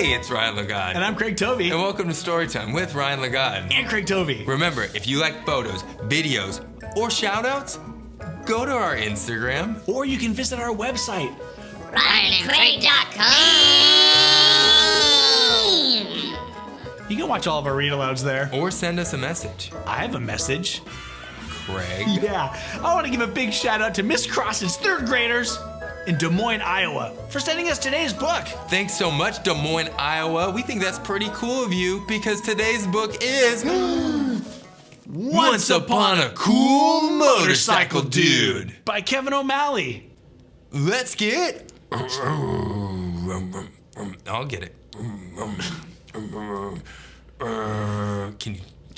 Hey, it's Ryan Lagod. And I'm Craig Tovey. And welcome to Storytime with Ryan Lagod. And Craig Tovey. Remember, if you like photos, videos, or shoutouts, go to our Instagram. Or you can visit our website, RyanandCraig.com. You can watch all of our read-alouds there. Or send us a message. I have a message. Craig. Yeah, I want to give a big shout out to Miss Cross's third graders in Des Moines, Iowa, for sending us today's book. Thanks so much, Des Moines, Iowa. We think that's pretty cool of you because today's book is Once Upon a Cool Motorcycle Dude by Kevin O'Malley. Let's get. I'll get it. Can Have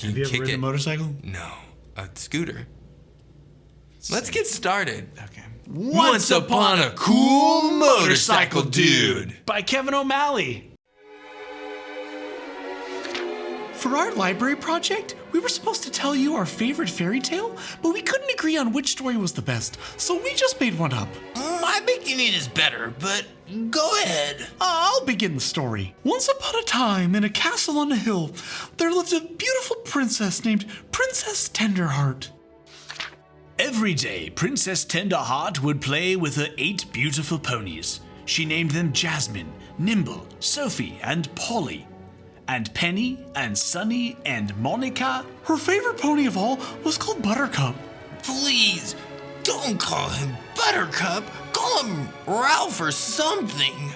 you you ever kick ridden it? a motorcycle? No, a scooter. Let's get started. Okay. Once Upon a Cool Motorcycle Dude by Kevin O'Malley. For our library project, we were supposed to tell you our favorite fairy tale, but we couldn't agree on which story was the best, so we just made one up. My beginning is better, but go ahead. I'll begin the story. Once upon a time, in a castle on a hill, there lived a beautiful princess named Princess Tenderheart. Every day, Princess Tenderheart would play with her 8 beautiful ponies. She named them Jasmine, Nimble, Sophie, and Polly. And Penny, and Sunny, and Monica. Her favorite pony of all was called Buttercup. Please, don't call him Buttercup. Call him Ralph or something.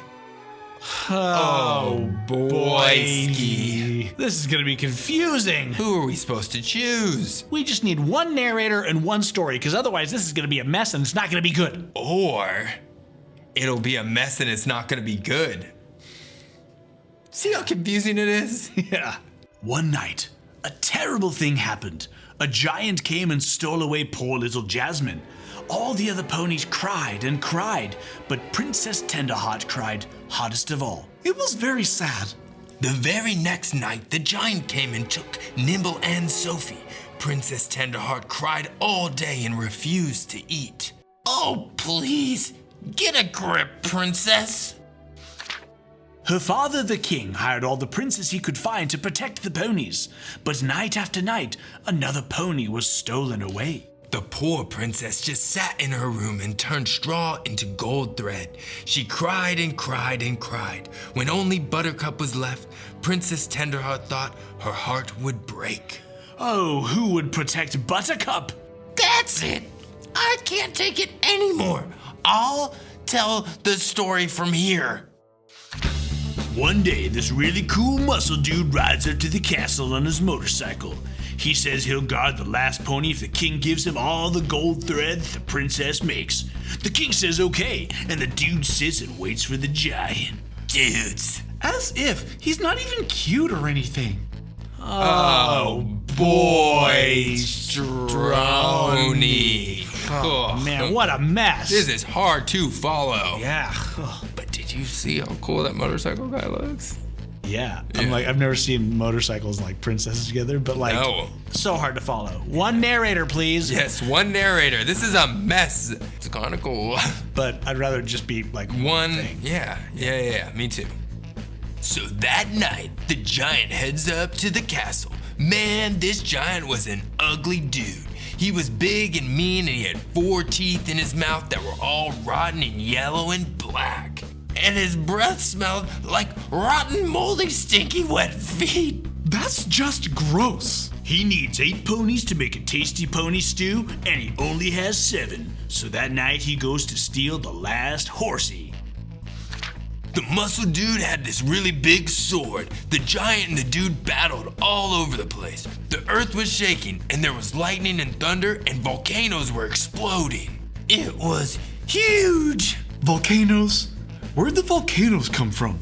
Oh, boyski. This is gonna be confusing. Who are we supposed to choose? We just need one narrator and one story, because otherwise this is gonna be a mess and it's not gonna be good. Or it'll be a mess and it's not gonna be good. See how confusing it is? Yeah. One night, a terrible thing happened. A giant came and stole away poor little Jasmine. All the other ponies cried and cried, but Princess Tenderheart cried hardest of all. It was very sad. The very next night, the giant came and took Nimble and Sophie. Princess Tenderheart cried all day and refused to eat. Oh, please, get a grip, princess. Her father, the king, hired all the princes he could find to protect the ponies. But night after night, another pony was stolen away. The poor princess just sat in her room and turned straw into gold thread. She cried and cried and cried. When only Buttercup was left, Princess Tenderheart thought her heart would break. Oh, who would protect Buttercup? That's it. I can't take it anymore. I'll tell the story from here. One day, this really cool muscle dude rides up to the castle on his motorcycle. He says he'll guard the last pony if the king gives him all the gold thread the princess makes. The king says okay, and the dude sits and waits for the giant. Dudes. As if he's not even cute or anything. Oh, boy, Strony. Oh, man, what a mess. This is hard to follow. Yeah. But did you see how cool that motorcycle guy looks? Yeah. I've never seen motorcycles like princesses together, but No. so hard to follow. One narrator, please. Yes, one narrator. This is a mess. It's kind of cool. But I'd rather just be like One thing. Yeah, me too. So that night, the giant heads up to the castle. Man, this giant was an ugly dude. He was big and mean, and he had 4 teeth in his mouth that were all rotten and yellow and black. And his breath smelled like rotten, moldy, stinky, wet feet. That's just gross. He needs 8 ponies to make a tasty pony stew, and he only has 7. So that night he goes to steal the last horsey. The muscle dude had this really big sword. The giant and the dude battled all over the place. The earth was shaking, and there was lightning and thunder, and volcanoes were exploding. It was huge. Volcanoes? Where'd the volcanoes come from?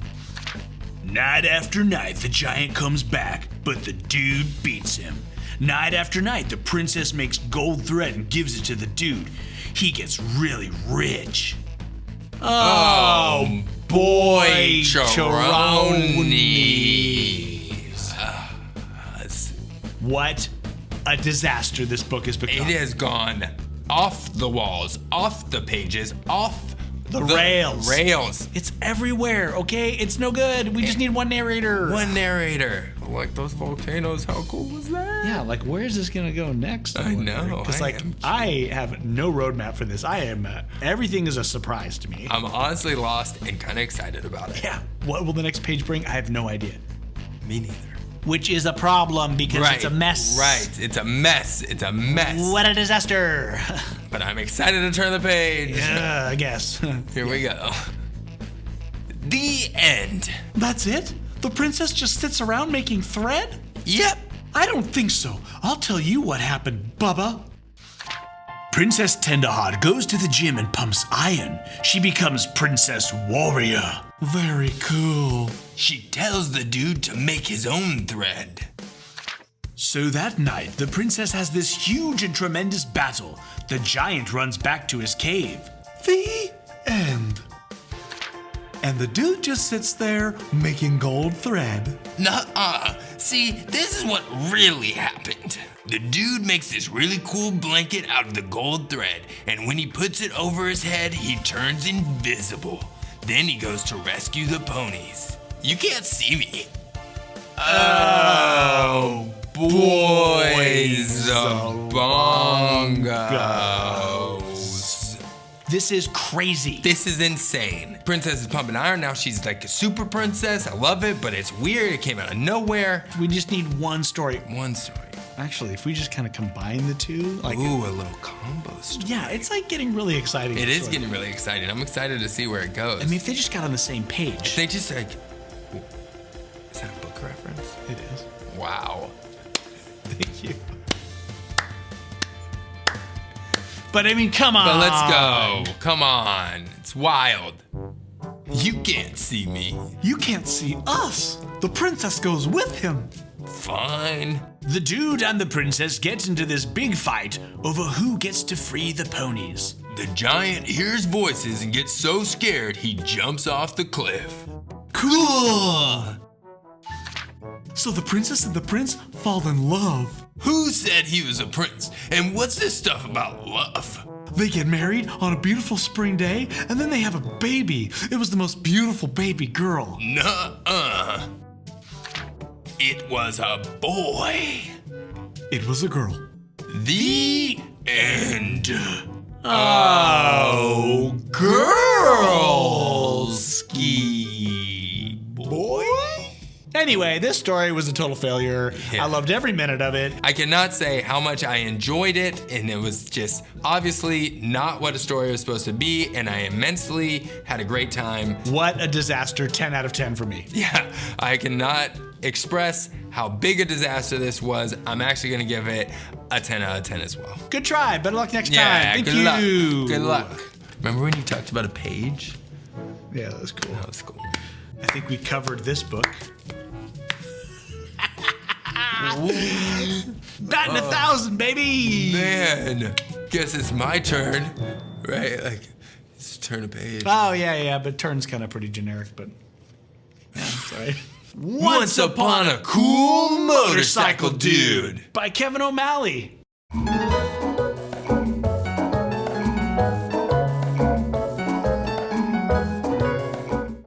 Night after night, the giant comes back, but the dude beats him. Night after night, the princess makes gold thread and gives it to the dude. He gets really rich. Oh, boy, Choronies. What a disaster this book has become. It has gone off the walls, off the pages, off The rails. Rails. It's everywhere, okay? It's no good. We just need one narrator. One narrator. Like those volcanoes, how cool was that? Yeah, like where is this gonna go next? I know. Because I have no roadmap for this. Everything is a surprise to me. I'm honestly lost and kind of excited about it. Yeah. What will the next page bring? I have no idea. Me neither. Which is a problem because it's a mess. Right. It's a mess. It's a mess. What a disaster. But I'm excited to turn the page. Yeah, I guess. Here we go. The end. That's it? The princess just sits around making thread? Yep. I don't think so. I'll tell you what happened, Bubba. Princess Tenderheart goes to the gym and pumps iron. She becomes Princess Warrior. Very cool. She tells the dude to make his own thread. So that night, the princess has this huge and tremendous battle. The giant runs back to his cave. The end. And the dude just sits there making gold thread. Nuh-uh. See, this is what really happened. The dude makes this really cool blanket out of the gold thread, and when he puts it over his head, he turns invisible. Then he goes to rescue the ponies. You can't see me. Oh, boys of bongos. This is crazy. This is insane. Princess is pumping iron. Now she's like a super princess. I love it, but it's weird. It came out of nowhere. We just need one story. One story. Actually, if we just kind of combine the two. Like, ooh, a little combo story. Yeah, it's like getting really exciting. It is getting really exciting. I'm excited to see where it goes. I mean, if they just got on the same page. If they just like, is that a book reference? It is. Wow. Thank you. But I mean, come on. But let's go. Come on. It's wild. You can't see me. You can't see us. The princess goes with him. Fine. The dude and the princess get into this big fight over who gets to free the ponies. The giant hears voices and gets so scared he jumps off the cliff. Cool. So the princess and the prince fall in love. Who said he was a prince? And what's this stuff about love? They get married on a beautiful spring day, and then they have a baby. It was the most beautiful baby girl. Nuh-uh. It was a boy. It was a girl. The end. Oh, girlski boy. Anyway, this story was a total failure. Yeah. I loved every minute of it. I cannot say how much I enjoyed it, and it was just obviously not what a story was supposed to be, and I immensely had a great time. What a disaster, 10 out of 10 for me. Yeah, I cannot express how big a disaster this was. I'm actually going to give it a 10 out of 10 as well. Good try. Better luck next time. Yeah, Thank good you. luck. Good luck. Remember when you talked about a page? Yeah, that was cool. That was cool. I think we covered this book. Batting 1,000, baby! Man, guess it's my turn, right? Like, just turn a page. Oh, yeah, but turn's kind of pretty generic, but... Yeah, sorry. Once upon a cool motorcycle dude. By Kevin O'Malley.